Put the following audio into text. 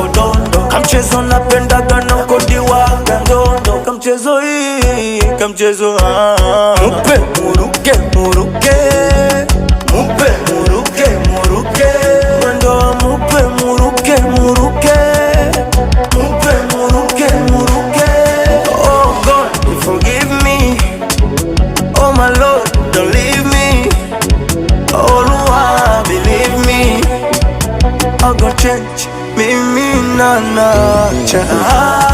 odondo, kamchezo napendaga na kodiwaga ndondo, kamchezo hii, kamchezo mupe muruke muruke, mupe muruke muruke, mwendo wa mupe muruke muruke, mupe muruke muruke. Oh God, forgive me, oh my Lord, don't leave me, oh Lord, believe me, I gon' change, mimi na cha.